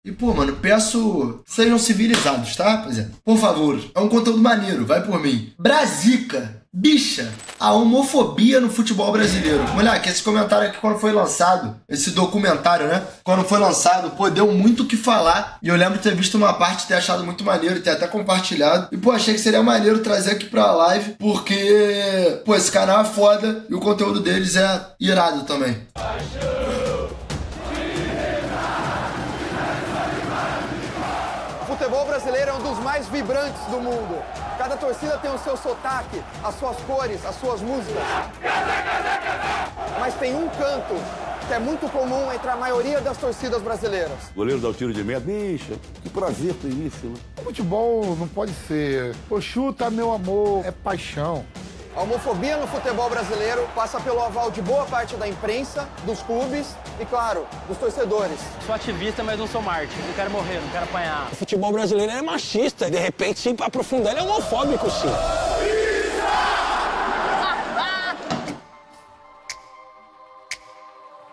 E, pô, mano, peço... Sejam civilizados, tá, rapaziada? Por favor, é um conteúdo maneiro, vai por mim. Brasica, bicha, a homofobia no futebol brasileiro. Moleque, esse comentário aqui quando foi lançado, esse documentário, né? Quando foi lançado, pô, deu muito o que falar. E eu lembro de ter visto uma parte, ter achado muito maneiro, e ter até compartilhado. E, pô, achei que seria maneiro trazer aqui pra live, porque, pô, esse canal é foda e o conteúdo deles é irado também. O futebol brasileiro é um dos mais vibrantes do mundo. Cada torcida tem o seu sotaque, as suas cores, as suas músicas. Mas tem um canto que é muito comum entre a maioria das torcidas brasileiras. O goleiro dá o tiro de meta. Bicha, que prazer ter isso, né? O futebol não pode ser, pô, chuta, meu amor, é paixão. A homofobia no futebol brasileiro passa pelo aval de boa parte da imprensa, dos clubes e, claro, dos torcedores. Sou ativista, mas não sou mártir. Não quero morrer, não quero apanhar. O futebol brasileiro é machista. De repente, se aprofundar, ele é homofóbico, sim.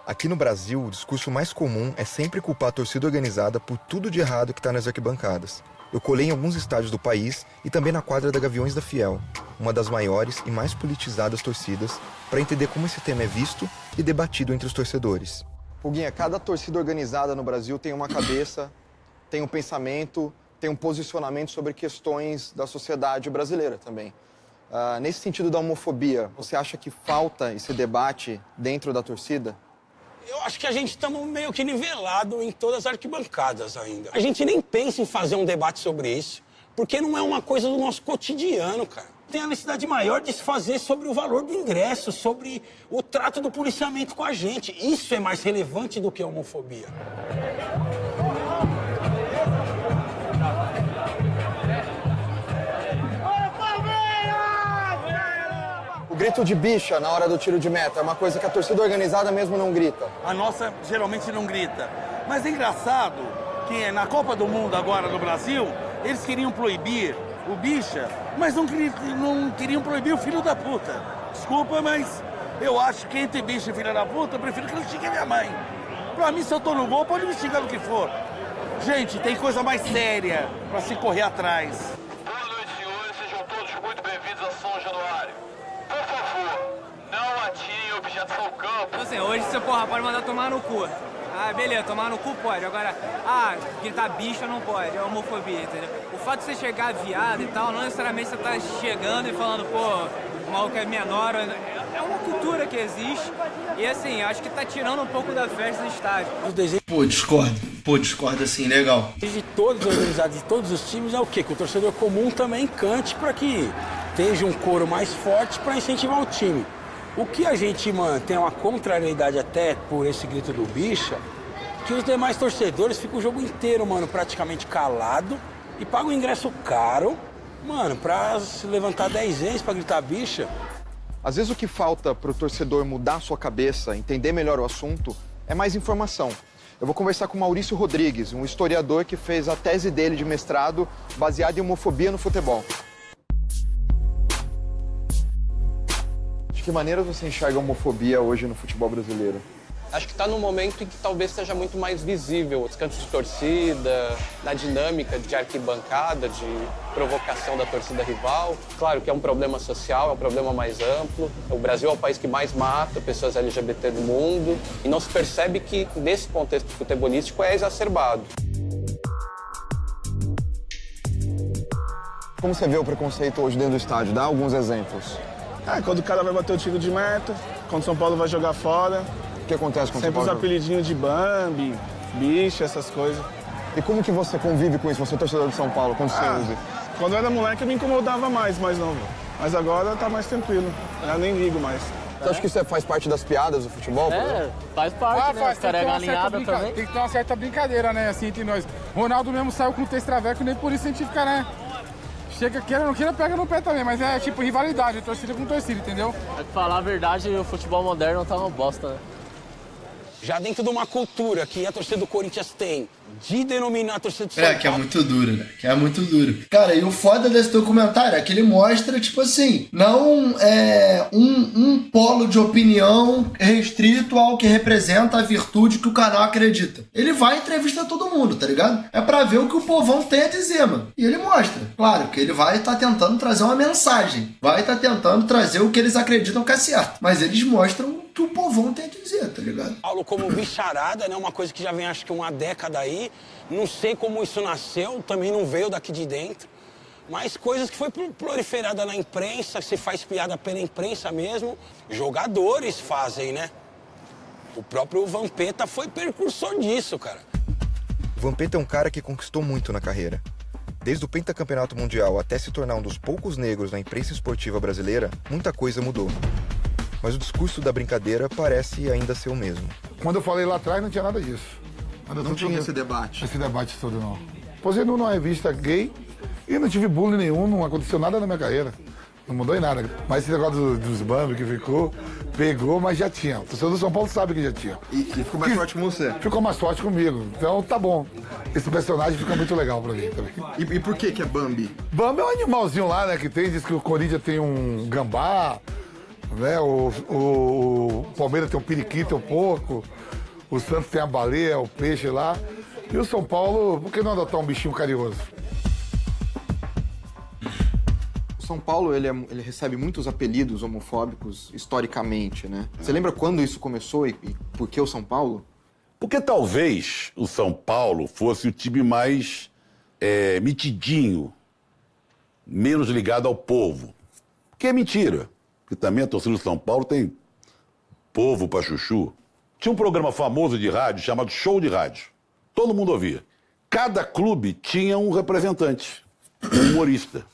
Aqui no Brasil, o discurso mais comum é sempre culpar a torcida organizada por tudo de errado que está nas arquibancadas. Eu colei em alguns estádios do país e também na quadra da Gaviões da Fiel, uma das maiores e mais politizadas torcidas, para entender como esse tema é visto e debatido entre os torcedores. Puguinha, cada torcida organizada no Brasil tem uma cabeça, tem um pensamento, tem um posicionamento sobre questões da sociedade brasileira também. Nesse sentido da homofobia, você acha que falta esse debate dentro da torcida? Eu acho que a gente estamos meio que nivelado em todas as arquibancadas ainda. A gente nem pensa em fazer um debate sobre isso, porque não é uma coisa do nosso cotidiano, cara. Tem a necessidade maior de se fazer sobre o valor do ingresso, sobre o trato do policiamento com a gente. Isso é mais relevante do que a homofobia. O grito de bicha na hora do tiro de meta é uma coisa que a torcida organizada mesmo não grita. A nossa geralmente não grita. Mas é engraçado que na Copa do Mundo agora no Brasil, eles queriam proibir o bicha, mas não queriam proibir o filho da puta. Desculpa, mas eu acho que entre bicha e filho da puta, eu prefiro que ele xingue a minha mãe. Pra mim, se eu tô no gol, pode me xingar no que for. Gente, tem coisa mais séria pra se correr atrás. Boa noite, senhores. Sejam todos muito bem-vindos a São Januário. Por favor, não atirem objetos ao campo. Assim, hoje você, pode mandar tomar no cu. Ah, beleza, tomar no cu pode. Agora, gritar bicha não pode, é homofobia, entendeu? O fato de você chegar viado e tal, não necessariamente você tá chegando e falando, pô, o maluco é menor. É uma cultura que existe e, assim, acho que tá tirando um pouco da festa do estádio. Pô, discordo assim, legal. De todos os organizados de todos os times é o quê? Que o torcedor comum também cante para que esteja um coro mais forte para incentivar o time. O que a gente tem uma contrariedade até por esse grito do bicha, que os demais torcedores ficam o jogo inteiro, praticamente calado e pagam um ingresso caro, pra se levantar 10 vezes para gritar bicha. Às vezes o que falta para o torcedor mudar a sua cabeça, entender melhor o assunto, é mais informação. Eu vou conversar com Maurício Rodrigues, um historiador que fez a tese dele de mestrado baseada em homofobia no futebol. De que maneira você enxerga a homofobia hoje no futebol brasileiro? Acho que está num momento em que talvez seja muito mais visível os cantos de torcida, na dinâmica de arquibancada, de provocação da torcida rival. Claro que é um problema social, é um problema mais amplo. O Brasil é o país que mais mata pessoas LGBT no mundo e não se percebe que, nesse contexto futebolístico, é exacerbado. Como você vê o preconceito hoje dentro do estádio? Dá alguns exemplos. Quando o cara vai bater o tiro de meta, quando o São Paulo vai jogar fora. O que acontece com o São Sempre Paulo? os apelidinhos de Bambi, bicho, essas coisas. E como que você convive com isso? Você é torcedor de São Paulo, quando você usa? Quando eu era moleque eu me incomodava mais novo. Mas agora tá mais tranquilo, eu nem ligo mais. Você acha que isso faz parte das piadas do futebol? Faz parte, né? Os caras é galinhada também. Tem que ter uma certa brincadeira, né, assim, entre nós. Ronaldo mesmo saiu com o texto traveco, nem por isso a gente fica, né? Chega, queira ou não queira, pega no pé também, mas é tipo rivalidade, torcida com torcida, entendeu? Pra falar a verdade, o futebol moderno tá uma bosta, né? Já dentro de uma cultura que a torcida do Corinthians tem de denominar a torcida do São Paulo. Que é muito duro, né? Que é muito duro. Cara, e o foda desse documentário é que ele mostra, tipo assim, não é um polo de opinião restrito ao que representa a virtude que o canal acredita. Ele vai entrevistar todo mundo, tá ligado? É pra ver o que o povão tem a dizer, mano. E ele mostra. Claro que ele vai estar tentando trazer uma mensagem. Vai estar tentando trazer o que eles acreditam que é certo. Mas eles mostram o que o povão tem a dizer, tá ligado? Paulo como bicharada, né? Uma coisa que já vem acho que uma década aí. Não sei como isso nasceu, também não veio daqui de dentro. Mas coisas que foi proliferada na imprensa, se faz piada pela imprensa mesmo. Jogadores fazem, né? O próprio Vampeta foi precursor disso, cara. O Vampeta é um cara que conquistou muito na carreira. Desde o pentacampeonato mundial até se tornar um dos poucos negros na imprensa esportiva brasileira, muita coisa mudou. Mas o discurso da brincadeira parece ainda ser o mesmo. Quando eu falei lá atrás, não tinha nada disso. Não tinha esse debate. Esse debate todo, não. Posei numa revista gay e não tive bullying nenhum, não aconteceu nada na minha carreira. Não mudou em nada. Mas esse negócio dos Bambi que pegou, mas já tinha. O torcedor do São Paulo sabe que já tinha. E ficou mais forte com você? Ficou mais forte comigo. Então tá bom. Esse personagem fica muito legal pra mim também. E por que é Bambi? Bambi é um animalzinho lá, né, que tem. Diz que o Corinthians tem um gambá, né? O Palmeiras tem um periquito, tem um porco. O Santos tem a baleia, o peixe lá. E o São Paulo, por que não adotar um bichinho carinhoso? O São Paulo, ele recebe muitos apelidos homofóbicos historicamente, né? Você lembra quando isso começou e por que o São Paulo? Porque talvez o São Paulo fosse o time mais mitidinho, menos ligado ao povo. Que é mentira. Porque também a torcida do São Paulo tem povo pra chuchu. Tinha um programa famoso de rádio chamado Show de Rádio. Todo mundo ouvia. Cada clube tinha um representante, um humorista.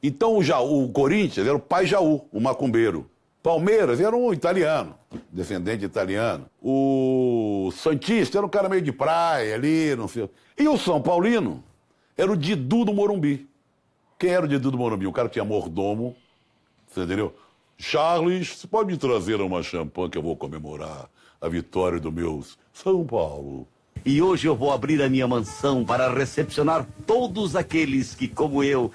Então o Corinthians era o pai Jaú, o macumbeiro. Palmeiras era um italiano, descendente italiano. O Santista era um cara meio de praia ali, não sei. E o São Paulino era o Didu do Morumbi. Quem era o Didu do Morumbi? O cara que tinha mordomo, você entendeu? Charles, você pode me trazer uma champanhe que eu vou comemorar a vitória do meu São Paulo. E hoje eu vou abrir a minha mansão para recepcionar todos aqueles que, como eu,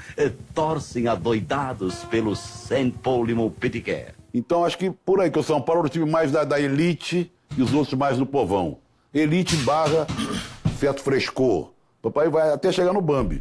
torcem adoidados pelo St. Pauli Montpellier. Então acho que por aí, que o São Paulo era o time mais da elite e os outros mais do povão. Elite barra certo frescor. Papai vai até chegar no Bambi.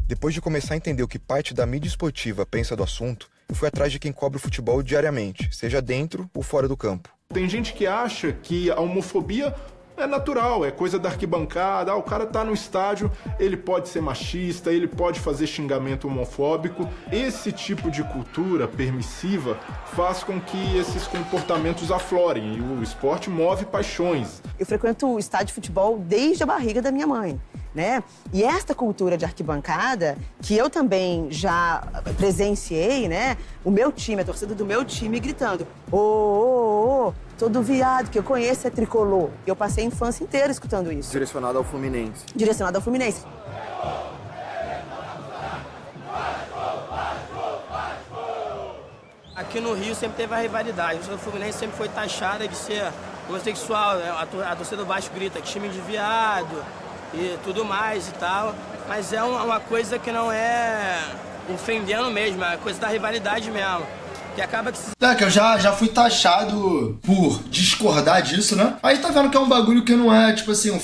Depois de começar a entender o que parte da mídia esportiva pensa do assunto, eu fui atrás de quem cobre o futebol diariamente, seja dentro ou fora do campo. Tem gente que acha que a homofobia é natural, é coisa da arquibancada. O cara tá no estádio, ele pode ser machista, ele pode fazer xingamento homofóbico. Esse tipo de cultura permissiva faz com que esses comportamentos aflorem e o esporte move paixões. Eu frequento o estádio de futebol desde a barriga da minha mãe, né? E esta cultura de arquibancada, que eu também já presenciei, né? O meu time, a torcida do meu time gritando: ô, todo viado que eu conheço é tricolor. Eu passei a infância inteira escutando isso. Direcionado ao Fluminense. Direcionado ao Fluminense. Aqui no Rio sempre teve a rivalidade. O Fluminense sempre foi taxada de ser homossexual. A torcida do Vasco grita time de viado e tudo mais e tal. Mas é uma coisa que não é ofendendo mesmo, é coisa da rivalidade mesmo. Que acaba que... que eu já fui taxado por discordar disso, né? Aí tá vendo que é um bagulho que não é, tipo assim, um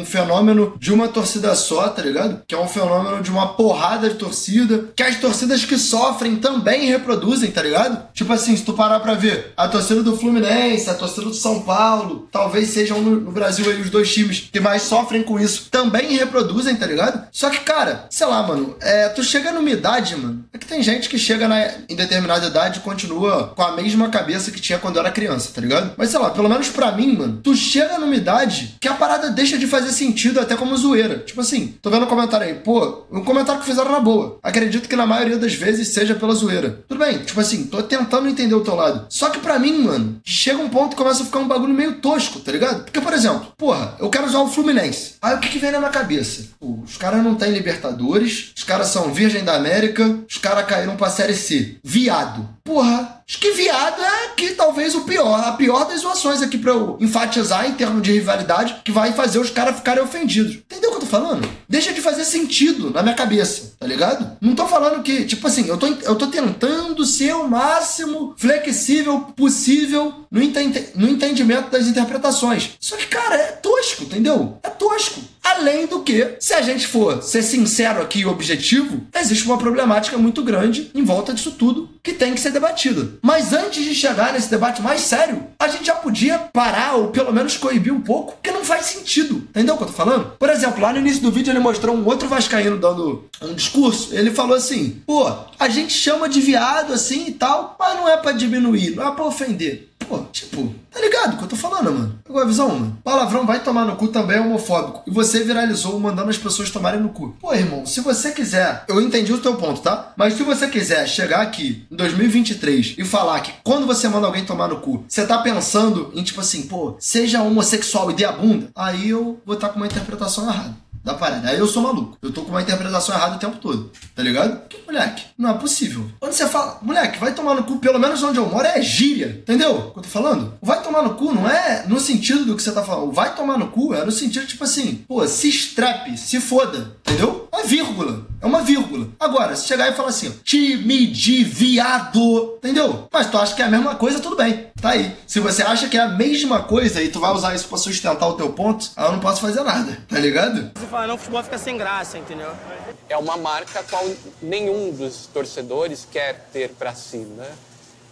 fenômeno de uma torcida só, tá ligado? Que é um fenômeno de uma porrada de torcida, que as torcidas que sofrem também reproduzem, tá ligado? Tipo assim, se tu parar pra ver, a torcida do Fluminense, a torcida do São Paulo, talvez sejam no Brasil aí os dois times que mais sofrem com isso, também reproduzem, tá ligado? Só que, cara, sei lá, mano, tu chega numa idade, mano, é que tem gente que chega em determinada idade continua com a mesma cabeça que tinha quando era criança, tá ligado? Mas sei lá, pelo menos pra mim, mano, tu chega numa idade que a parada deixa de fazer sentido até como zoeira. Tipo assim, tô vendo um comentário aí, pô, um comentário que fizeram na boa. Acredito que na maioria das vezes seja pela zoeira. Tudo bem, tipo assim, tô tentando entender o teu lado. Só que pra mim, mano, chega um ponto que começa a ficar um bagulho meio tosco, tá ligado? Porque, por exemplo, porra, eu quero usar o Fluminense. Aí o que vem na minha cabeça? Pô, os caras não têm Libertadores, os caras são Virgem da América, os caras caíram pra Série C. Viado. Porra, acho que viado é aqui talvez a pior das zoações aqui pra eu enfatizar em termos de rivalidade, que vai fazer os caras ficarem ofendidos. Entendeu o que eu tô falando? Deixa de fazer sentido na minha cabeça, tá ligado? Não tô falando que, tipo assim, eu tô tentando ser o máximo flexível possível no entendimento das interpretações. Só que, cara, é tosco, entendeu? É tosco. Além do que, se a gente for ser sincero aqui e objetivo, existe uma problemática muito grande em volta disso tudo que tem que ser debatida. Mas antes de chegar nesse debate mais sério, a gente já podia parar ou pelo menos coibir um pouco, porque não faz sentido. Entendeu o que eu tô falando? Por exemplo, lá no início do vídeo ele mostrou um outro vascaíno dando um discurso. Ele falou assim, pô, a gente chama de viado assim e tal, mas não é pra diminuir, não é pra ofender. Pô, tipo, tá ligado o que eu tô falando, mano? Agora a visão, mano. Palavrão vai tomar no cu também é homofóbico. E você viralizou mandando as pessoas tomarem no cu. Pô, irmão, se você quiser, eu entendi o teu ponto, tá? Mas se você quiser chegar aqui em 2023 e falar que quando você manda alguém tomar no cu, você tá pensando em tipo assim, pô, seja homossexual e dê a bunda, aí eu vou estar com uma interpretação errada da parada. Aí eu sou maluco. Eu tô com uma interpretação errada o tempo todo. Tá ligado? Porque, moleque, não é possível. Quando você fala, moleque, vai tomar no cu, pelo menos onde eu moro é gíria. Entendeu o que eu tô falando? O vai tomar no cu não é no sentido do que você tá falando. O vai tomar no cu é no sentido, tipo assim, pô, se estrepe, se foda. Entendeu? É vírgula. É uma vírgula. Agora, se chegar e falar assim, ó, time de viado. Entendeu? Mas tu acha que é a mesma coisa, tudo bem. Tá aí. Se você acha que é a mesma coisa e tu vai usar isso pra sustentar o teu ponto, aí eu não posso fazer nada. Tá ligado? Se falar não, o futebol fica sem graça, entendeu? É uma marca a qual nenhum dos torcedores quer ter para si, né?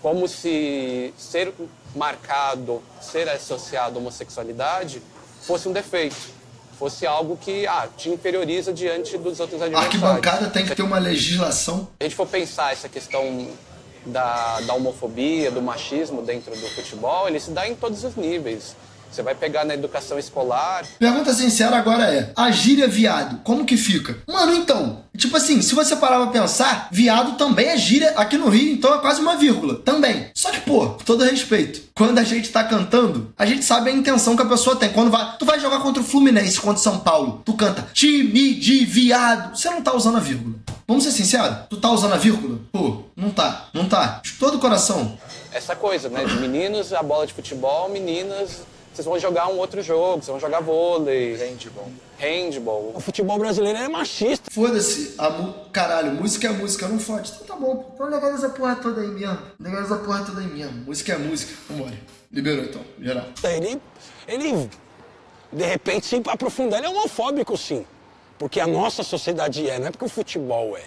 Como se ser marcado, ser associado à homossexualidade fosse um defeito, fosse algo que te inferioriza diante dos outros adversários. A arquibancada tem que ter uma legislação. Se a gente for pensar essa questão da homofobia, do machismo dentro do futebol, ele se dá em todos os níveis. Você vai pegar na educação escolar. Pergunta sincera agora é, a gíria viado, como que fica? Mano, então, tipo assim, se você parar pra pensar, viado também é gíria aqui no Rio, então é quase uma vírgula, também. Só que, pô, com todo respeito, quando a gente tá cantando, a gente sabe a intenção que a pessoa tem. Quando tu vai jogar contra o Fluminense, contra o São Paulo, tu canta time de viado, você não tá usando a vírgula. Vamos ser sinceros? Tu tá usando a vírgula? Pô, não tá. De todo o coração. Essa coisa, né, de meninos, a bola de futebol, meninas... Vocês vão jogar um outro jogo, vocês vão jogar vôlei. Handball. O futebol brasileiro é machista. Foda-se. Caralho, música é música, não fode. Então tá bom, então legaliza a porra toda aí mesmo. Música é música. Vambora. Liberou então, geral. Ele de repente, sem aprofundar, ele é homofóbico, sim. Porque a nossa sociedade não é porque o futebol é.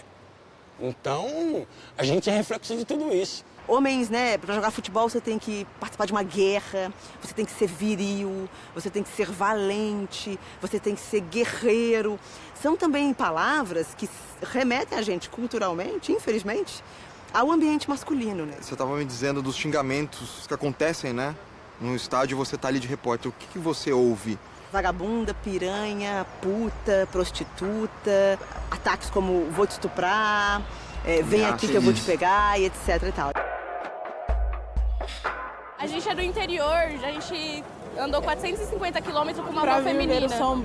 Então, a gente é reflexo de tudo isso. Homens, né, pra jogar futebol você tem que participar de uma guerra, você tem que ser viril, você tem que ser valente, você tem que ser guerreiro. São também palavras que remetem a gente culturalmente, infelizmente, ao ambiente masculino, né? Você estava me dizendo dos xingamentos que acontecem, né? No estádio você tá ali de repórter, o que você ouve? Vagabunda, piranha, puta, prostituta, ataques como vou te estuprar, vem aqui que eu vou te pegar e etc e tal. A gente é do interior, a gente andou 450 quilômetros com uma van feminina. O São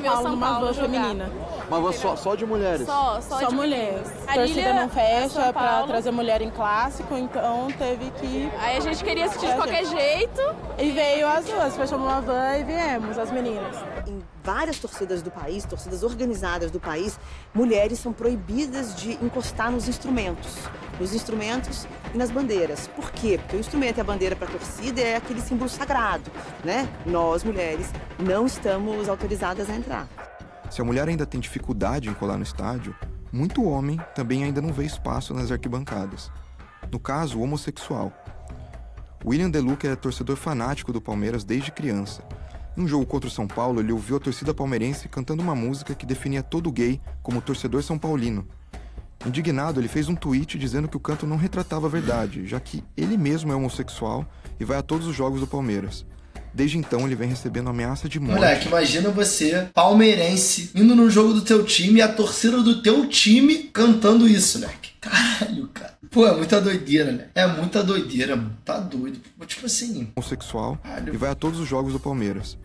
Paulo numa van feminina. Uma van só de mulheres? Só mulheres. A torcida não fecha pra trazer mulher em clássico, então teve que... Aí a gente queria assistir de qualquer jeito. E veio as duas, fechamos uma van e viemos, as meninas. Em várias torcidas do país, torcidas organizadas do país, mulheres são proibidas de encostar nos instrumentos e nas bandeiras. Por quê? Porque o instrumento e a bandeira para a torcida é aquele símbolo sagrado, né? Nós, mulheres, não estamos autorizadas a entrar. Se a mulher ainda tem dificuldade em colar no estádio, muito homem também ainda não vê espaço nas arquibancadas. No caso, o homossexual. William Deluca é torcedor fanático do Palmeiras desde criança. Em um jogo contra o São Paulo, ele ouviu a torcida palmeirense cantando uma música que definia todo gay como torcedor são paulino. Indignado, ele fez um tweet dizendo que o canto não retratava a verdade, já que ele mesmo é homossexual e vai a todos os jogos do Palmeiras. Desde então, ele vem recebendo ameaça de morte. Moleque, imagina você, palmeirense, indo no jogo do teu time e a torcida do teu time cantando isso, moleque. Caralho, cara. Pô, é muita doideira, né? É muita doideira, mano. Tá doido. Tipo assim... Homossexual e vai a todos os jogos do Palmeiras.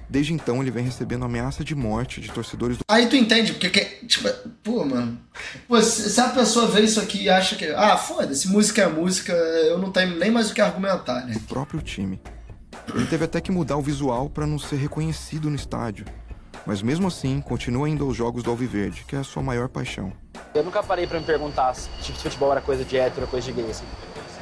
Desde então, ele vem recebendo ameaça de morte de torcedores do... Aí tu entende, porque, tipo, pô, mano, pô, se a pessoa vê isso aqui e acha que, foda-se, música é música, eu não tenho nem mais o que argumentar, né? do próprio time. Ele teve até que mudar o visual para não ser reconhecido no estádio. Mas mesmo assim, continua indo aos jogos do Alviverde, que é a sua maior paixão. Eu nunca parei pra me perguntar se futebol era coisa de hétero ou coisa de gay, assim.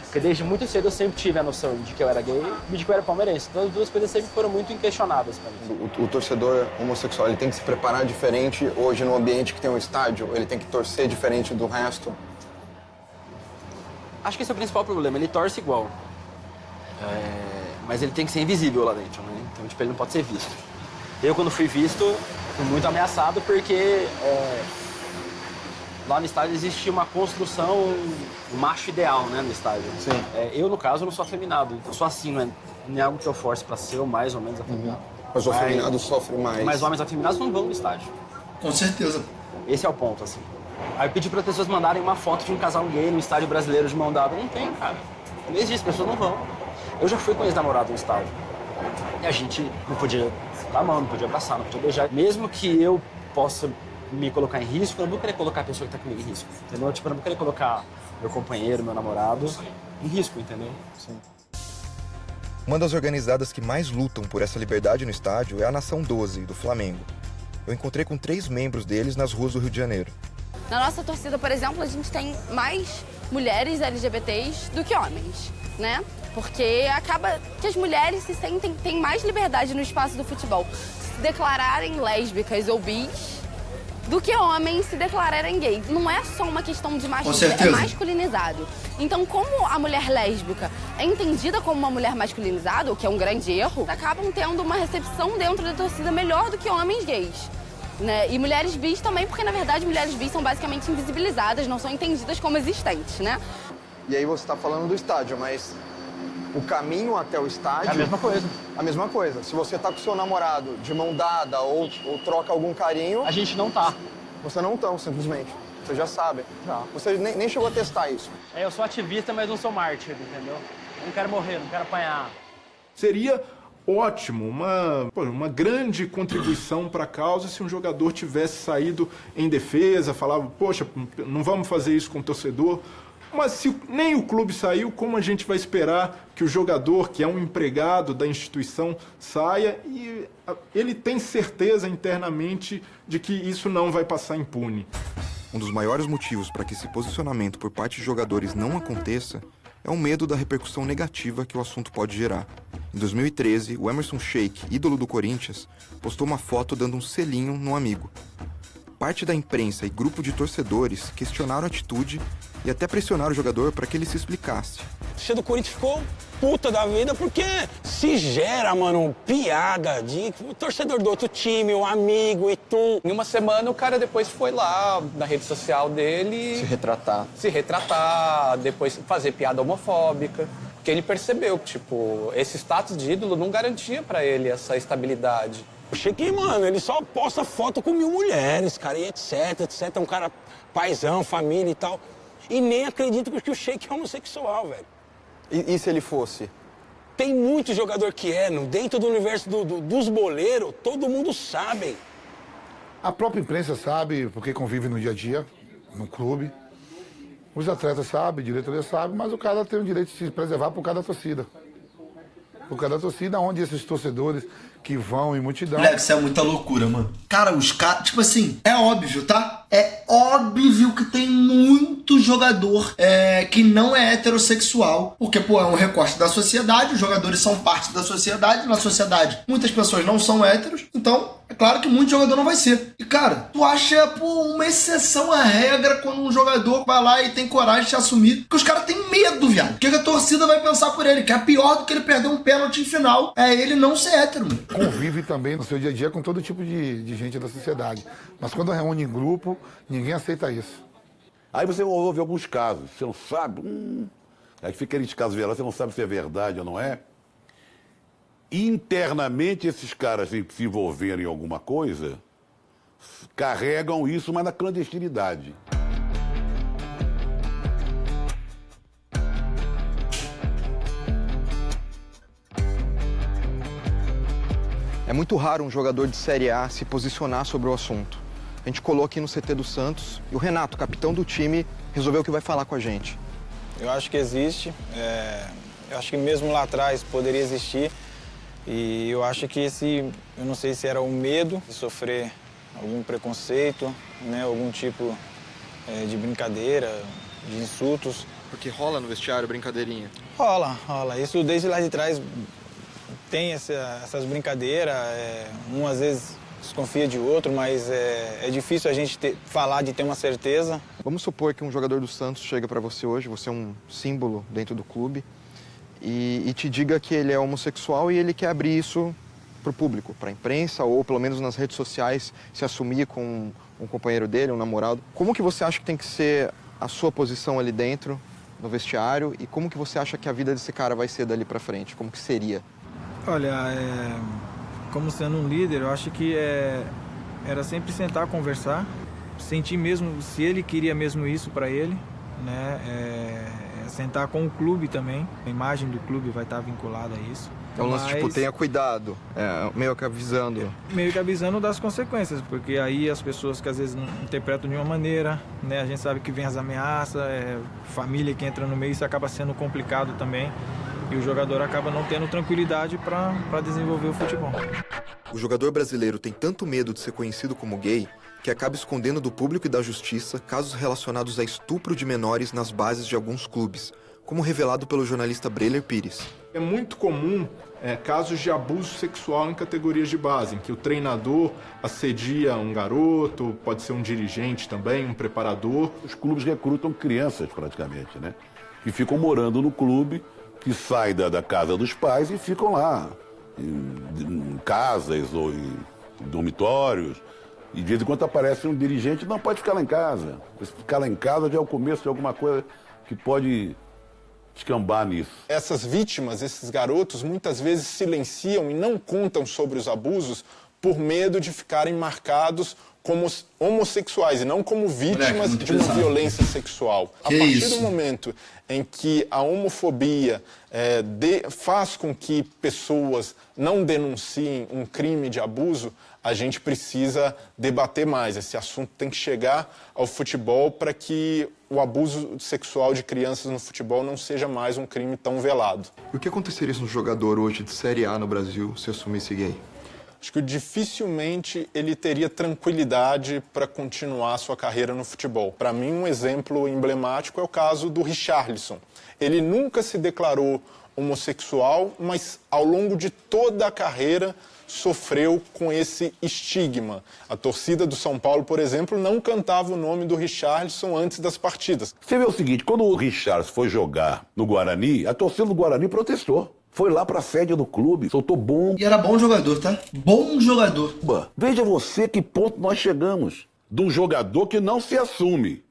Porque desde muito cedo eu sempre tive a noção de que eu era gay e de que eu era palmeirense. Então as duas coisas sempre foram muito inquestionáveis pra mim. O torcedor homossexual, ele tem que se preparar diferente hoje no ambiente que tem um estádio? Ele tem que torcer diferente do resto? Acho que esse é o principal problema. Ele torce igual. Mas ele tem que ser invisível lá dentro, né? Então, tipo, ele não pode ser visto. Eu, quando fui visto, fui muito ameaçado porque lá no estádio existe uma construção, um macho ideal, né, no estádio. Sim. Eu, no caso, não sou afeminado. Eu sou assim, não é algo que eu force pra ser ou mais ou menos afeminado. Mas o afeminado sofre mais. Mas homens afeminados não vão no estádio. Com certeza. Esse é o ponto, assim. Aí eu pedi para as pessoas mandarem uma foto de um casal gay no estádio brasileiro de mão dada. Não tem, cara. Nem existe, as pessoas não vão. Eu já fui com ex-namorado no estádio. E a gente não podia dar a mão, não podia abraçar, não podia beijar. Mesmo que eu possa me colocar em risco, eu não vou querer colocar a pessoa que tá comigo em risco, entendeu? Tipo, eu não vou querer colocar meu companheiro, meu namorado em risco, entendeu? Sim. Uma das organizadas que mais lutam por essa liberdade no estádio é a Nação 12, do Flamengo. Eu encontrei com 3 membros deles nas ruas do Rio de Janeiro. Na nossa torcida, por exemplo, a gente tem mais mulheres LGBTs do que homens, né? Porque acaba que as mulheres têm mais liberdade no espaço do futebol. Se declararem lésbicas ou bis do que homens se declararem gays. Não é só uma questão de machismo, é masculinizado. Então, como a mulher lésbica é entendida como uma mulher masculinizada, o que é um grande erro, acabam tendo uma recepção dentro da torcida melhor do que homens gays. Né? E mulheres bis também, porque na verdade mulheres bis são basicamente invisibilizadas, não são entendidas como existentes, né? E aí você está falando do estádio, mas o caminho até o estádio... É a mesma coisa. A mesma coisa. Se você tá com o seu namorado de mão dada ou troca algum carinho... A gente não tá. Você não tá, simplesmente. Você já sabe. Já. Você nem chegou a testar isso. Eu sou ativista, mas não sou mártir, entendeu? Eu não quero morrer, não quero apanhar. Seria ótimo, uma grande contribuição para a causa se um jogador tivesse saído em defesa, falava, poxa, não vamos fazer isso com o torcedor. Mas se nem o clube saiu, como a gente vai esperar que o jogador, que é um empregado da instituição, saia e ele tem certeza internamente de que isso não vai passar impune? Um dos maiores motivos para que esse posicionamento por parte de jogadores não aconteça é o medo da repercussão negativa que o assunto pode gerar. Em 2013, o Emerson Sheik, ídolo do Corinthians, postou uma foto dando um selinho num amigo. Parte da imprensa e grupo de torcedores questionaram a atitude e até pressionaram o jogador para que ele se explicasse. O torcedor do Corinthians ficou puta da vida porque se gera, mano, piada de o torcedor do outro time, o amigo e tu. Em uma semana o cara depois foi lá na rede social dele... Se retratar, depois fazer piada homofóbica. Porque ele percebeu que, tipo, esse status de ídolo não garantia pra ele essa estabilidade. O Sheik, mano, ele só posta foto com 1000 mulheres, cara, e etc. É um cara paizão, família e tal. E nem acredito que o Sheik é homossexual, velho. E se ele fosse? Tem muito jogador que é, dentro do universo dos boleiros, todo mundo sabe. A própria imprensa sabe, porque convive no dia a dia, no clube. Os atletas sabem, a diretoria sabe, mas o cara tem o direito de se preservar por causa da torcida. Por causa da torcida, onde esses torcedores que vão em multidão... Moleque, isso é muita loucura, mano. Cara, os caras... Tipo assim, é óbvio, tá? É óbvio que tem muito jogador que não é heterossexual. Porque, pô, é um recorte da sociedade. Os jogadores são parte da sociedade. Na sociedade, muitas pessoas não são héteros. Então, é claro que muito jogador não vai ser. E, cara, tu acha, pô, uma exceção à regra quando um jogador vai lá e tem coragem de se assumir. Porque os caras têm medo, viado. O que a torcida vai pensar por ele? Que é pior do que ele perder um pênalti em final. É ele não ser hétero, mano. Convive também no seu dia a dia com todo tipo de gente da sociedade. Mas quando reúne em grupo, ninguém aceita isso. Aí você ouve alguns casos, você não sabe. Aí fica aqueles casos velados, você não sabe se é verdade ou não é. Internamente, esses caras se envolverem em alguma coisa, carregam isso, mas na clandestinidade. muito raro um jogador de Série A se posicionar sobre o assunto. A gente colou aqui no CT do Santos e o Renato, capitão do time, resolveu que vai falar com a gente. Eu acho que existe, eu acho que mesmo lá atrás poderia existir e eu acho que eu não sei se era o medo de sofrer algum preconceito, né, algum tipo de brincadeira, de insultos. Porque rola no vestiário brincadeirinha? Rola. Isso desde lá de trás tem essas brincadeiras, um às vezes desconfia de outro, mas é difícil a gente falar de ter uma certeza. Vamos supor que um jogador do Santos chega para você hoje, você é um símbolo dentro do clube, e te diga que ele é homossexual e ele quer abrir isso para o público, para a imprensa ou pelo menos nas redes sociais, se assumir com um companheiro dele, um namorado. Como que você acha que tem que ser a sua posição ali dentro, no vestiário, e como que você acha que a vida desse cara vai ser dali para frente? Como que seria? Olha, como sendo um líder, eu acho que era sempre sentar, conversar, sentir mesmo se ele queria mesmo isso para ele, né? Sentar com o clube também, a imagem do clube vai estar vinculada a isso. É um lance, tipo, tenha cuidado, meio que avisando. Meio que avisando das consequências, porque aí as pessoas que às vezes não interpretam de uma maneira, né? A gente sabe que vem as ameaças, família que entra no meio, isso acaba sendo complicado também. E o jogador acaba não tendo tranquilidade para desenvolver o futebol. O jogador brasileiro tem tanto medo de ser conhecido como gay que acaba escondendo do público e da justiça casos relacionados a estupro de menores nas bases de alguns clubes, como revelado pelo jornalista Breler Pires. É muito comum casos de abuso sexual em categorias de base, em que o treinador assedia um garoto, pode ser um dirigente também, um preparador. Os clubes recrutam crianças praticamente, né? Que ficam morando no clube, que saem da casa dos pais e ficam lá, em casas ou em dormitórios. E de vez em quando aparece um dirigente, não, pode ficar lá em casa. Se ficar lá em casa já é o começo de alguma coisa que pode escambar nisso. Essas vítimas, esses garotos, muitas vezes silenciam e não contam sobre os abusos por medo de ficarem marcados como homossexuais e não como vítimas de uma violência sexual. A partir do momento em que a homofobia faz com que pessoas não denunciem um crime de abuso, a gente precisa debater mais. Esse assunto tem que chegar ao futebol para que o abuso sexual de crianças no futebol não seja mais um crime tão velado. E o que aconteceria se um jogador hoje de Série A no Brasil se assumisse gay? Acho que dificilmente ele teria tranquilidade para continuar sua carreira no futebol. Para mim, um exemplo emblemático é o caso do Richarlison. Ele nunca se declarou homossexual, mas ao longo de toda a carreira sofreu com esse estigma. A torcida do São Paulo, por exemplo, não cantava o nome do Richarlison antes das partidas. Você vê o seguinte, quando o Richarlison foi jogar no Guarani, a torcida do Guarani protestou. Foi lá pra sede do clube, soltou bomba. E era bom jogador, tá? Bom jogador. Veja você que ponto nós chegamos. De um jogador que não se assume.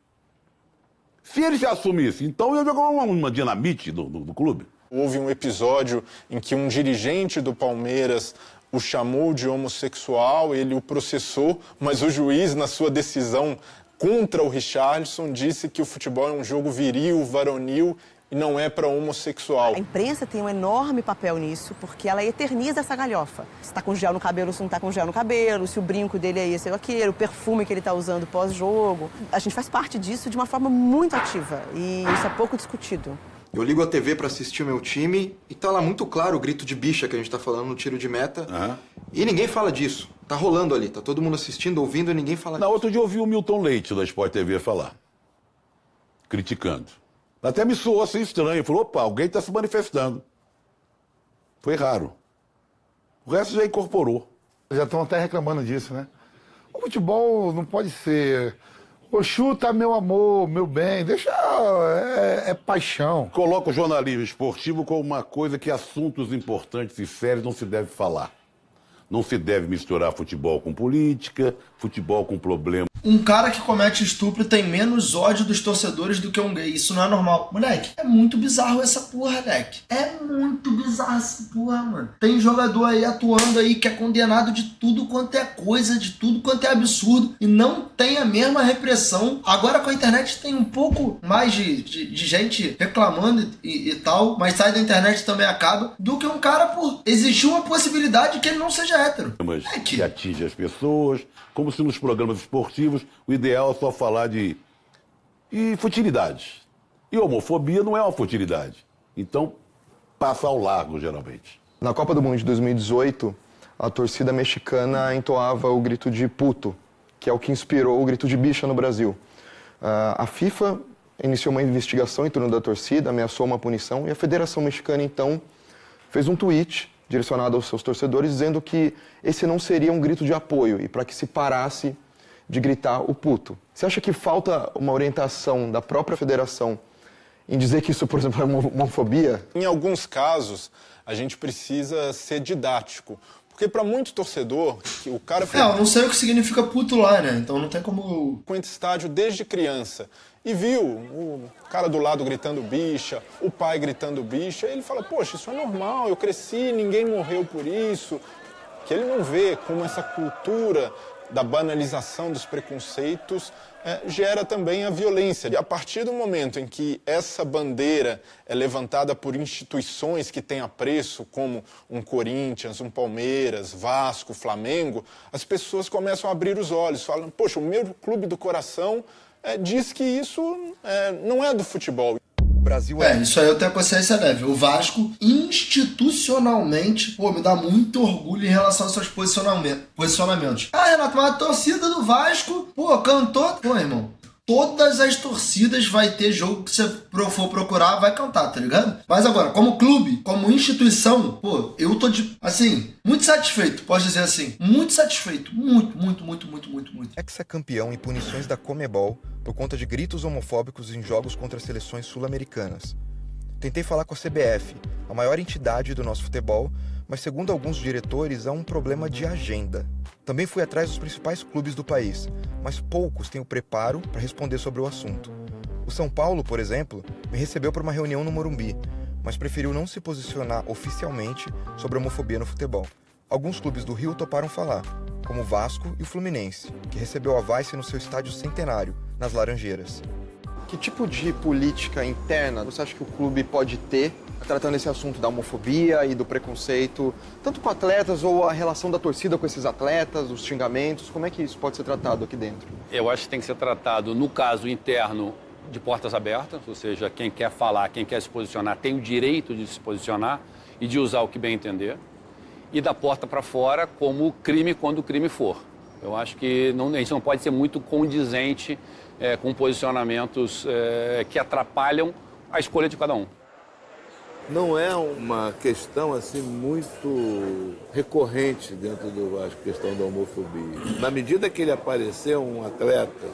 Se ele se assumisse, então eu jogava uma dinamite do clube. Houve um episódio em que um dirigente do Palmeiras o chamou de homossexual, ele o processou, mas o juiz, na sua decisão contra o Richarlison, disse que o futebol é um jogo viril, varonil, e não é para homossexual. A imprensa tem um enorme papel nisso, porque ela eterniza essa galhofa. Se está com gel no cabelo, se não está com gel no cabelo, se o brinco dele é esse ou aquele, o perfume que ele está usando pós-jogo. A gente faz parte disso de uma forma muito ativa e isso é pouco discutido. Eu ligo a TV para assistir o meu time e tá lá muito claro o grito de bicha que a gente tá falando no tiro de meta. E ninguém fala disso. Tá rolando ali, tá todo mundo assistindo, ouvindo e ninguém fala disso. Outro dia eu ouvi o Milton Leite da Sport TV falar, criticando. Até me soou assim estranho. Falou, opa, alguém está se manifestando. Foi raro. O resto já incorporou. Já estão até reclamando disso, né? O futebol não pode ser... Oxu, tá meu amor, meu bem, deixa... É paixão. Coloca o jornalismo esportivo como uma coisa que assuntos importantes e sérios não se deve falar. Não se deve misturar futebol com política, futebol com problema. um cara que comete estupro tem menos ódio dos torcedores do que um gay. Isso não é normal. Moleque, é muito bizarro essa porra, moleque. É muito bizarro essa porra, mano. Tem jogador aí atuando aí que é condenado de tudo quanto é coisa, de tudo quanto é absurdo, e não tem a mesma repressão. Agora com a internet tem um pouco mais de gente reclamando e tal, mas sai da internet também acaba, do que um cara por existir uma possibilidade que ele não seja hétero. Mas que atinge as pessoas, como se nos programas esportivos o ideal é só falar de futilidades. E homofobia não é uma futilidade. Então, passa ao largo, geralmente. Na Copa do Mundo de 2018, a torcida mexicana entoava o grito de puto, que é o que inspirou o grito de bicha no Brasil. A FIFA iniciou uma investigação em torno da torcida, ameaçou uma punição, e a Federação Mexicana, então, fez um tweet direcionado aos seus torcedores, dizendo que esse não seria um grito de apoio e para que se parasse de gritar o puto. Você acha que falta uma orientação da própria federação em dizer que isso, por exemplo, é homofobia? Em alguns casos, a gente precisa ser didático. Porque para muito torcedor, o cara... eu não sei o que significa puto lá, né? Então não tem como... Com esse estádio desde criança e viu o cara do lado gritando bicha, o pai gritando bicha, ele fala, poxa, isso é normal, eu cresci, ninguém morreu por isso. Que ele não vê como essa cultura da banalização dos preconceitos gera também a violência. E a partir do momento em que essa bandeira é levantada por instituições que têm apreço, como um Corinthians, um Palmeiras, Vasco, Flamengo, as pessoas começam a abrir os olhos, falam, poxa, o meu clube do coração diz que isso não é do futebol. Brasil isso aí eu tenho consciência leve. O Vasco, institucionalmente, me dá muito orgulho em relação aos seus posicionamentos. Renato, mas a torcida do Vasco, cantou. Irmão, todas as torcidas vai ter jogo que você for procurar, vai cantar, tá ligado? Mas agora, como clube, como instituição, eu tô muito satisfeito, posso dizer assim. Muito satisfeito. Muito. Ex-campeão em punições da Conmebol por conta de gritos homofóbicos em jogos contra seleções sul-americanas. Tentei falar com a CBF, a maior entidade do nosso futebol, mas segundo alguns diretores há um problema de agenda. Também fui atrás dos principais clubes do país, mas poucos têm o preparo para responder sobre o assunto. O São Paulo, por exemplo, me recebeu para uma reunião no Morumbi, mas preferiu não se posicionar oficialmente sobre a homofobia no futebol. Alguns clubes do Rio toparam falar, como o Vasco e o Fluminense, que recebeu a Vice no seu estádio centenário, nas Laranjeiras. Que tipo de política interna você acha que o clube pode ter tratando esse assunto da homofobia e do preconceito, tanto com atletas ou a relação da torcida com esses atletas, os xingamentos? Como é que isso pode ser tratado aqui dentro? Eu acho que tem que ser tratado, no caso interno, de portas abertas, ou seja, quem quer falar, quem quer se posicionar, tem o direito de se posicionar e de usar o que bem entender. E da porta para fora como crime quando o crime for. Eu acho que a gente não pode ser muito condizente com posicionamentos que atrapalham a escolha de cada um. Não é uma questão assim muito recorrente dentro do Vasco, a questão da homofobia. Na medida que ele aparecer um atleta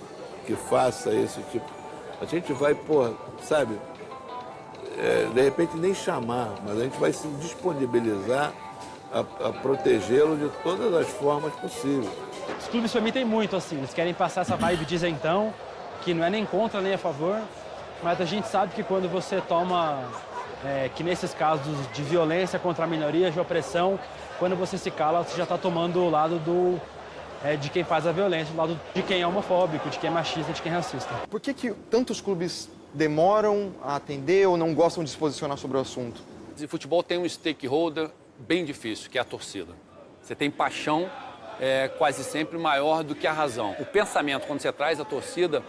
que faça esse tipo, a gente vai, de repente nem chamar, mas a gente vai se disponibilizar a protegê-lo de todas as formas possíveis. Os clubes permitem muito, assim, eles querem passar essa vibe de isentão, que não é nem contra nem a favor, mas a gente sabe que quando você toma, que nesses casos de violência contra minorias, de opressão, quando você se cala, você já está tomando o lado de quem faz a violência, o lado de quem é homofóbico, de quem é machista, de quem é racista. Por que tantos clubes demoram a atender ou não gostam de se posicionar sobre o assunto? O futebol tem um stakeholder bem difícil, que é a torcida. Você tem paixão quase sempre maior do que a razão. O pensamento, quando você traz a torcida,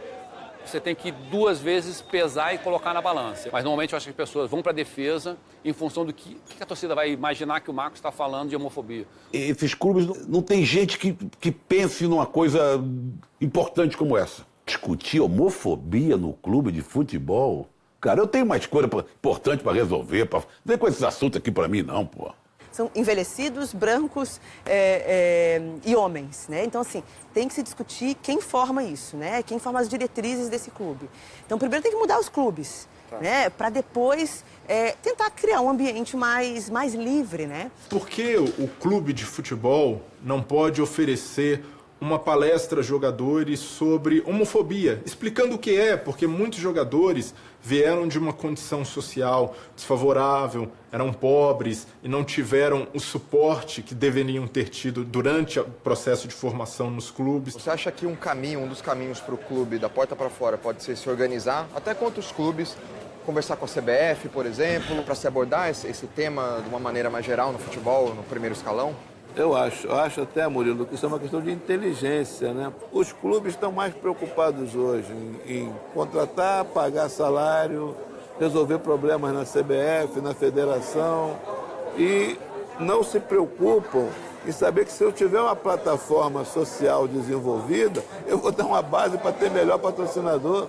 você tem que 2 vezes pesar e colocar na balança. Mas normalmente eu acho que as pessoas vão para a defesa em função do que a torcida vai imaginar que o Marcos está falando de homofobia. Esses clubes não tem gente que pense numa coisa importante como essa. Discutir homofobia no clube de futebol? Cara, eu tenho mais coisa importante para resolver. Vem com esses assuntos aqui para mim, não, pô. São envelhecidos, brancos e homens, né? Então, assim, tem que se discutir quem forma isso, né? Quem forma as diretrizes desse clube. Então, primeiro tem que mudar os clubes, né? Para depois tentar criar um ambiente mais livre, né? Por que o clube de futebol não pode oferecer uma palestra a jogadores sobre homofobia, explicando o que é, porque muitos jogadores vieram de uma condição social desfavorável, eram pobres e não tiveram o suporte que deveriam ter tido durante o processo de formação nos clubes. Você acha que um dos caminhos para o clube, da porta para fora, pode ser se organizar, até com outros clubes, conversar com a CBF, por exemplo, para se abordar esse tema de uma maneira mais geral no futebol, no primeiro escalão? Eu acho até, Murilo, que isso é uma questão de inteligência, né? Os clubes estão mais preocupados hoje em contratar, pagar salário, resolver problemas na CBF, na federação e não se preocupam em saber que se eu tiver uma plataforma social desenvolvida, eu vou dar uma base para ter melhor patrocinador.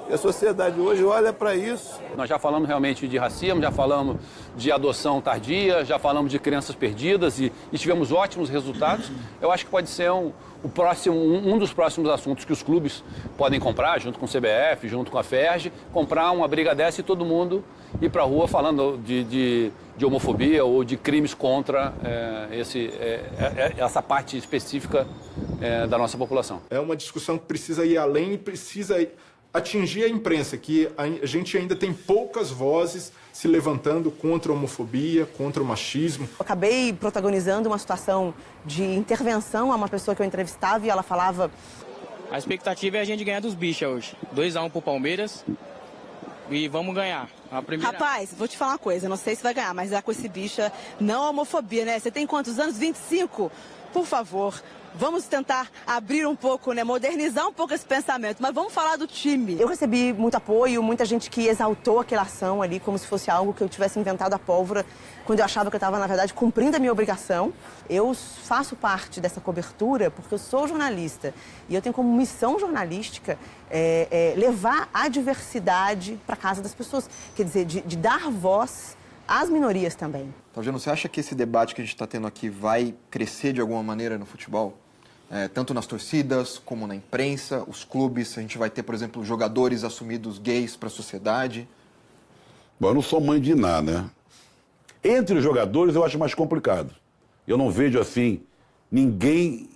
E a sociedade hoje olha para isso. Nós já falamos realmente de racismo, já falamos de adoção tardia, já falamos de crianças perdidas e tivemos ótimos resultados. Eu acho que pode ser um dos próximos assuntos que os clubes podem comprar, junto com o CBF, junto com a FERJ, comprar uma briga dessa e todo mundo ir para a rua falando de homofobia ou de crimes contra essa parte específica da nossa população. É uma discussão que precisa ir além e precisa atingir a imprensa, que a gente ainda tem poucas vozes se levantando contra a homofobia, contra o machismo. Eu acabei protagonizando uma situação de intervenção a uma pessoa que eu entrevistava e ela falava... A expectativa é a gente ganhar dos bichos hoje. 2-1 pro Palmeiras e vamos ganhar. Rapaz, vou te falar uma coisa, não sei se vai ganhar, mas é com esse bicha, não a homofobia, né? Você tem quantos anos? 25? Por favor... Vamos tentar abrir um pouco, né, modernizar um pouco esse pensamento, mas vamos falar do time. Eu recebi muito apoio, muita gente que exaltou aquela ação ali como se fosse algo que eu tivesse inventado a pólvora, quando eu achava que eu estava, na verdade, cumprindo a minha obrigação. Eu faço parte dessa cobertura porque eu sou jornalista e eu tenho como missão jornalística levar a diversidade para casa das pessoas, quer dizer, de dar voz às minorias também. Taviano, você acha que esse debate que a gente está tendo aqui vai crescer de alguma maneira no futebol? Tanto nas torcidas, como na imprensa, os clubes, a gente vai ter, por exemplo, jogadores assumidos gays para a sociedade? Bom, eu não sou mãe de nada, né? Entre os jogadores eu acho mais complicado. Eu não vejo, assim, ninguém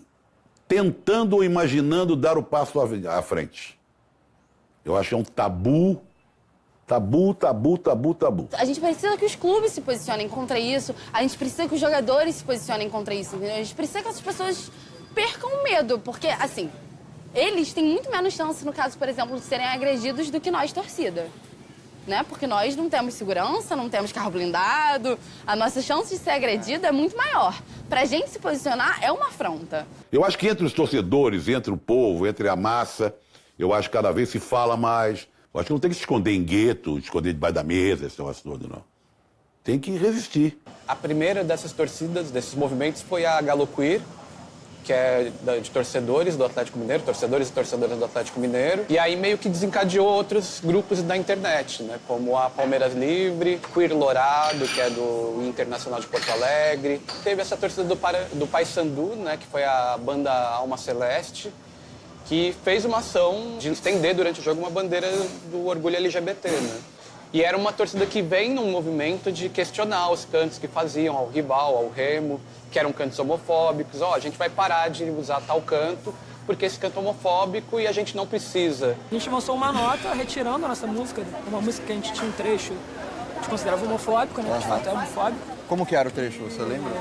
tentando ou imaginando dar o passo à frente. Eu acho que é um tabu. Tabu. A gente precisa que os clubes se posicionem contra isso, a gente precisa que os jogadores se posicionem contra isso, entendeu? A gente precisa que essas pessoas percam o medo, porque, assim, eles têm muito menos chance, no caso, por exemplo, de serem agredidos do que nós, torcida. Né? Porque nós não temos segurança, não temos carro blindado, a nossa chance de ser agredida é muito maior. Pra gente se posicionar é uma afronta. Eu acho que entre os torcedores, entre o povo, entre a massa, eu acho que cada vez se fala mais. Eu acho que não tem que se esconder em gueto, esconder debaixo da mesa, esse negócio todo, não. Tem que resistir. A primeira dessas torcidas, desses movimentos, foi a Galo Queer, que é de torcedores do Atlético Mineiro, torcedores e torcedoras do Atlético Mineiro. E aí meio que desencadeou outros grupos da internet, né? Como a Palmeiras Livre, Queer Lourado, que é do Internacional de Porto Alegre. Teve essa torcida do Paysandu, né? Que foi a banda Alma Celeste, que fez uma ação de estender durante o jogo uma bandeira do orgulho LGBT, né? E era uma torcida que vem num movimento de questionar os cantos que faziam ao rival, ao Remo, que eram cantos homofóbicos. A gente vai parar de usar tal canto porque esse canto é homofóbico e a gente não precisa. A gente lançou uma nota retirando a nossa música, uma música que a gente tinha um trecho que a gente considerava homofóbico, né? De fato é homofóbico. Como que era o trecho, você lembra?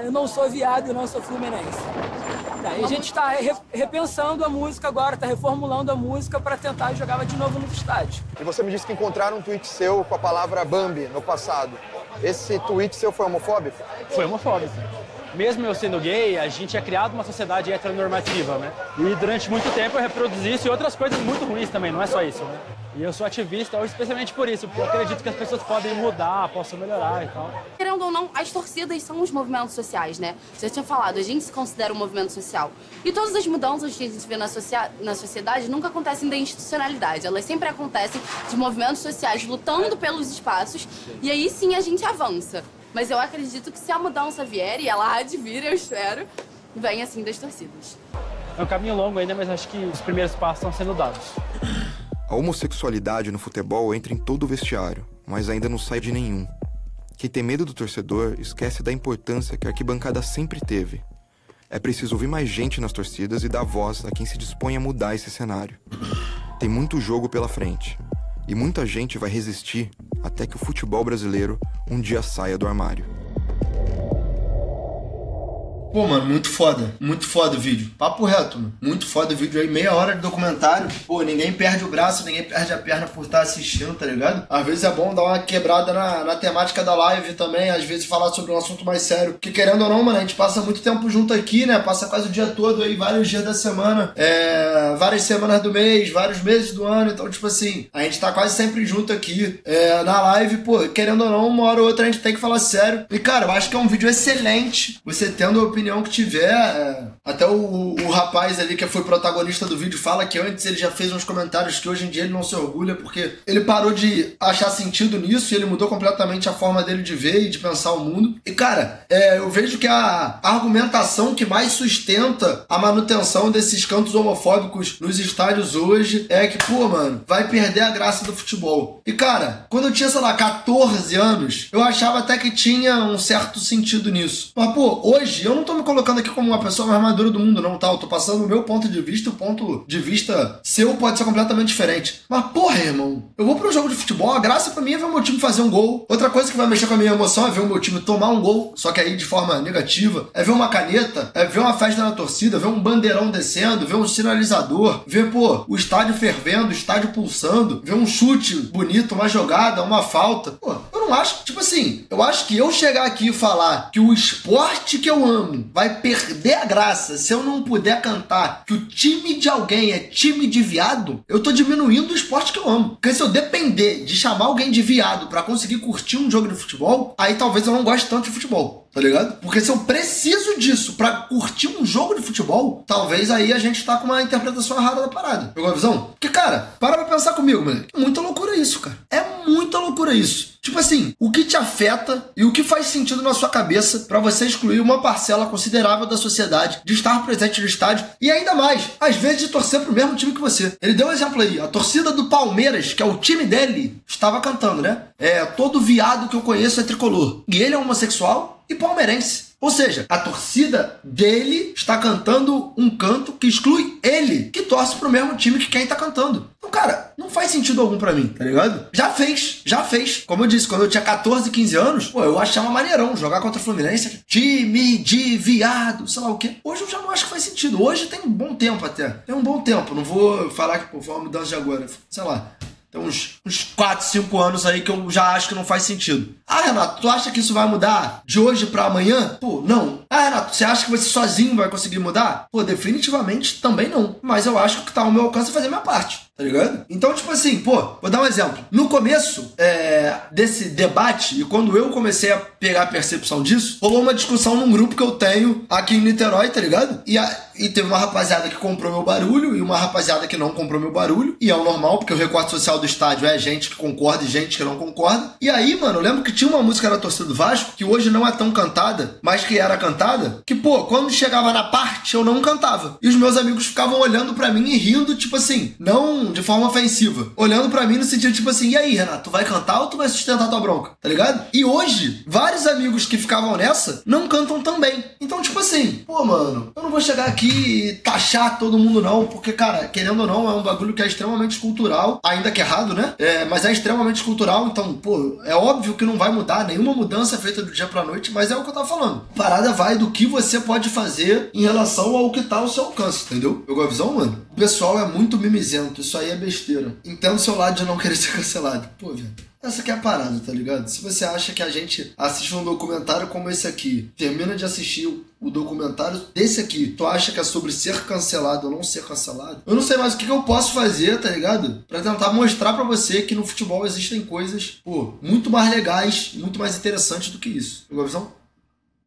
Eu não sou viado e não sou fluminense. E a gente está repensando a música agora, está reformulando a música para tentar jogar de novo no estádio. E você me disse que encontraram um tweet seu com a palavra Bambi no passado. Esse tweet seu foi homofóbico? Foi homofóbico. Mesmo eu sendo gay, a gente é criado uma sociedade heteronormativa, né? E durante muito tempo eu reproduzi isso e outras coisas muito ruins também, não é só isso, né? E eu sou ativista hoje especialmente por isso, porque eu acredito que as pessoas podem mudar, possam melhorar e tal. Querendo ou não, as torcidas são os movimentos sociais, né? Você já tinha falado, a gente se considera um movimento social. E todas as mudanças que a gente vê na sociedade nunca acontecem da institucionalidade. Elas sempre acontecem de movimentos sociais lutando pelos espaços e aí sim a gente avança. Mas eu acredito que se a mudança vier, e ela há de vir, eu espero, vem assim das torcidas. É um caminho longo ainda, mas acho que os primeiros passos estão sendo dados. A homossexualidade no futebol entra em todo o vestiário, mas ainda não sai de nenhum. Quem tem medo do torcedor esquece da importância que a arquibancada sempre teve. é preciso ouvir mais gente nas torcidas e dar voz a quem se dispõe a mudar esse cenário. Tem muito jogo pela frente. E muita gente vai resistir até que o futebol brasileiro um dia saia do armário. Pô, mano, muito foda o vídeo. Papo reto, mano. Muito foda o vídeo aí, meia hora de documentário. Pô, ninguém perde o braço, ninguém perde a perna por estar assistindo, tá ligado? Às vezes é bom dar uma quebrada na temática da live também, às vezes falar sobre um assunto mais sério. Porque querendo ou não, mano, a gente passa muito tempo junto aqui, né? Passa quase o dia todo aí, vários dias da semana, várias semanas do mês, vários meses do ano. Então, tipo assim, a gente tá quase sempre junto aqui na live. Pô, querendo ou não, uma hora ou outra a gente tem que falar sério. E, cara, eu acho que é um vídeo excelente. Você tendo a opinião que tiver, até o rapaz ali que foi protagonista do vídeo fala que antes ele já fez uns comentários que hoje em dia ele não se orgulha porque ele parou de achar sentido nisso e ele mudou completamente a forma dele de ver e de pensar o mundo. E cara, eu vejo que a argumentação que mais sustenta a manutenção desses cantos homofóbicos nos estádios hoje é que, pô, mano, vai perder a graça do futebol. E cara, quando eu tinha, sei lá, 14 anos, eu achava até que tinha um certo sentido nisso. Mas, pô, hoje eu não tô me colocando aqui como uma pessoa mais madura do mundo, não, tá? Eu tô passando o meu ponto de vista, o ponto de vista seu pode ser completamente diferente. Mas, porra, irmão, eu vou pro jogo de futebol, a graça pra mim é ver o meu time fazer um gol. Outra coisa que vai mexer com a minha emoção é ver o meu time tomar um gol, só que aí de forma negativa. É ver uma caneta, é ver uma festa na torcida, ver um bandeirão descendo, ver um sinalizador, ver, pô, o estádio fervendo, o estádio pulsando, ver um chute bonito, uma jogada, uma falta. Pô, eu não acho, tipo assim, eu acho que eu chegar aqui e falar que o esporte que eu amo vai perder a graça se eu não puder cantar que o time de alguém é time de viado, eu tô diminuindo o esporte que eu amo. Porque se eu depender de chamar alguém de viado pra conseguir curtir um jogo de futebol, aí talvez eu não goste tanto de futebol, tá ligado? Porque se eu preciso disso pra curtir um jogo de futebol, talvez aí a gente tá com uma interpretação errada da parada. Pegou a visão? Porque, cara, para pra pensar comigo, moleque. É muita loucura isso, cara. É muita loucura isso. Tipo assim, o que te afeta e o que faz sentido na sua cabeça pra você excluir uma parcela considerável da sociedade de estar presente no estádio e ainda mais, às vezes de torcer pro mesmo time que você. Ele deu um exemplo aí, a torcida do Palmeiras, que é o time dele, estava cantando, né? Todo viado que eu conheço é tricolor. E ele é homossexual e palmeirense. Ou seja, a torcida dele está cantando um canto que exclui ele, que torce pro mesmo time que quem tá cantando. Então, cara, não faz sentido algum pra mim, tá ligado? Já fez. Como eu disse, quando eu tinha 14, 15 anos, pô, eu achava maneirão jogar contra o Fluminense, time de viado, sei lá o quê. Hoje eu já não acho que faz sentido. Hoje tem um bom tempo até. Tem um bom tempo. Não vou falar que, pô, foi uma mudança de agora. Sei lá. Tem uns 4, 5 anos aí que eu já acho que não faz sentido. Ah, Renato, tu acha que isso vai mudar de hoje pra amanhã? Pô, não. Ah, Renato, você acha que você sozinho vai conseguir mudar? Pô, definitivamente também não. Mas eu acho que o que tá ao meu alcance é fazer a minha parte. Tá ligado? Então, tipo assim, pô, vou dar um exemplo. No começo desse debate, e quando eu comecei a pegar a percepção disso, rolou uma discussão num grupo que eu tenho aqui em Niterói, tá ligado? E teve uma rapaziada que comprou meu barulho e uma rapaziada que não comprou meu barulho. E é o normal, porque o recorte social do estádio é gente que concorda e gente que não concorda. E aí, mano, eu lembro que tinha uma música da torcida do Vasco, que hoje não é tão cantada, mas que era cantada, que, pô, quando chegava na parte, eu não cantava. E os meus amigos ficavam olhando pra mim e rindo, tipo assim, não de forma ofensiva, olhando pra mim no sentido tipo assim, e aí, Renato, tu vai cantar ou tu vai sustentar tua bronca? Tá ligado? E hoje, vários amigos que ficavam nessa não cantam também. Então, tipo assim, pô, mano, eu não vou chegar aqui e taxar todo mundo não, porque, cara, querendo ou não, é um bagulho que é extremamente cultural, ainda que errado, né? Mas é extremamente cultural, então, pô, é óbvio que não vai mudar, nenhuma mudança é feita do dia pra noite, mas é o que eu tava falando. A parada vai do que você pode fazer em relação ao que tá ao seu alcance, entendeu? Pegou a visão, mano? O pessoal é muito mimizento, isso aí é besteira. Entendo o seu lado de não querer ser cancelado. Pô, velho. Essa aqui é a parada, tá ligado? Se você acha que a gente assiste um documentário como esse aqui, termina de assistir o documentário desse aqui, tu acha que é sobre ser cancelado ou não ser cancelado? Eu não sei mais o que eu posso fazer, tá ligado? Pra tentar mostrar pra você que no futebol existem coisas, pô, muito mais legais, muito mais interessantes do que isso. Pegou a visão?